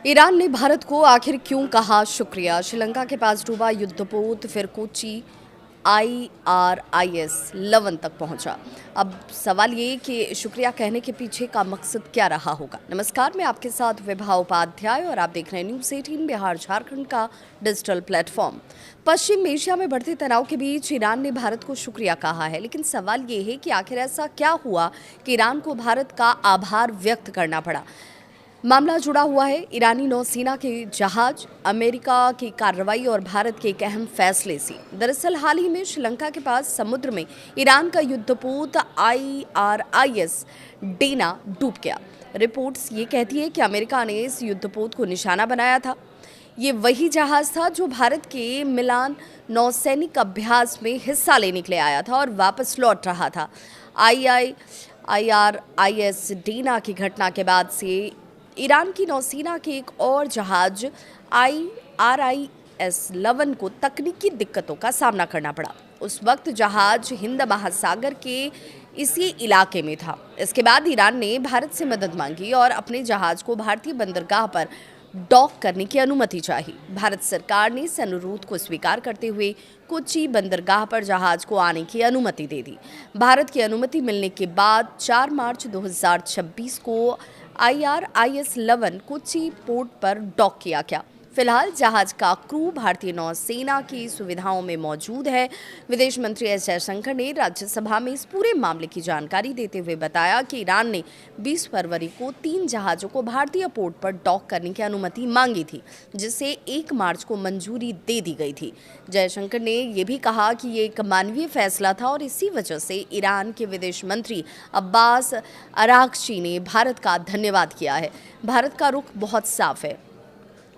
Iran ने भारत को आखिर क्यों कहा शुक्रिया? श्रीलंका के पास डूबा युद्धपोत, फिर कोची IRIS लवन तक पहुंचा। अब सवाल ये कि शुक्रिया कहने के पीछे का मकसद क्या रहा होगा। नमस्कार, मैं आपके साथ विभा उपाध्याय और आप देख रहे हैं न्यूज़ 18 बिहार झारखंड का डिजिटल प्लेटफॉर्म। पश्चिम एशिया में बढ़ते तनाव के बीच ईरान ने भारत को शुक्रिया कहा है, लेकिन सवाल ये है कि आखिर ऐसा क्या हुआ कि ईरान को भारत का आभार व्यक्त करना पड़ा। मामला जुड़ा हुआ है ईरानी नौसेना के जहाज, अमेरिका की कार्रवाई और भारत के एक अहम फैसले से। दरअसल हाल ही में श्रीलंका के पास समुद्र में ईरान का युद्धपोत IRIS डेना डूब गया। रिपोर्ट्स ये कहती है कि अमेरिका ने इस युद्धपोत को निशाना बनाया था। ये वही जहाज था जो भारत के मिलान नौसैनिक अभ्यास में हिस्सा लेने के लिए आया था और वापस लौट रहा था। IRIS डेना की घटना के बाद से ईरान की नौसेना के एक और जहाज IRIS लवन को तकनीकी दिक्कतों का सामना करना पड़ा। उस वक्त जहाज हिंद महासागर के इसी इलाके में था। इसके बाद ईरान ने भारत से मदद मांगी और अपने जहाज को भारतीय बंदरगाह पर डॉक करने की अनुमति चाही। भारत सरकार ने इस अनुरोध को स्वीकार करते हुए कोच्चि बंदरगाह पर जहाज को आने की अनुमति दे दी। भारत की अनुमति मिलने के बाद 4 मार्च 2026 को IRIS लवन कोच्चि पोर्ट पर डॉक किया गया। फिलहाल जहाज का क्रू भारतीय नौसेना की सुविधाओं में मौजूद है। विदेश मंत्री एस जयशंकर ने राज्यसभा में इस पूरे मामले की जानकारी देते हुए बताया कि ईरान ने 20 फरवरी को 3 जहाजों को भारतीय पोर्ट पर डॉक करने की अनुमति मांगी थी, जिसे 1 मार्च को मंजूरी दे दी गई थी। जयशंकर ने यह भी कहा कि ये एक मानवीय फैसला था और इसी वजह से ईरान के विदेश मंत्री अब्बास अरागची ने भारत का धन्यवाद किया है। भारत का रुख बहुत साफ है।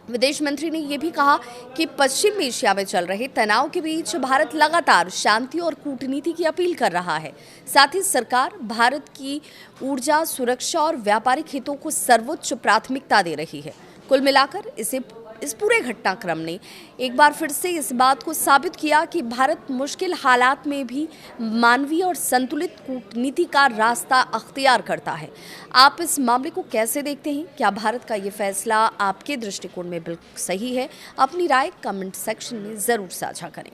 विदेश मंत्री ने यह भी कहा कि पश्चिम एशिया में चल रहे तनाव के बीच भारत लगातार शांति और कूटनीति की अपील कर रहा है। साथ ही सरकार भारत की ऊर्जा सुरक्षा और व्यापारिक हितों को सर्वोच्च प्राथमिकता दे रही है। कुल मिलाकर इस पूरे घटनाक्रम ने एक बार फिर से इस बात को साबित किया कि भारत मुश्किल हालात में भी मानवीय और संतुलित कूटनीति का रास्ता अख्तियार करता है। आप इस मामले को कैसे देखते हैं? क्या भारत का ये फैसला आपके दृष्टिकोण में बिल्कुल सही है? अपनी राय कमेंट सेक्शन में ज़रूर साझा करें।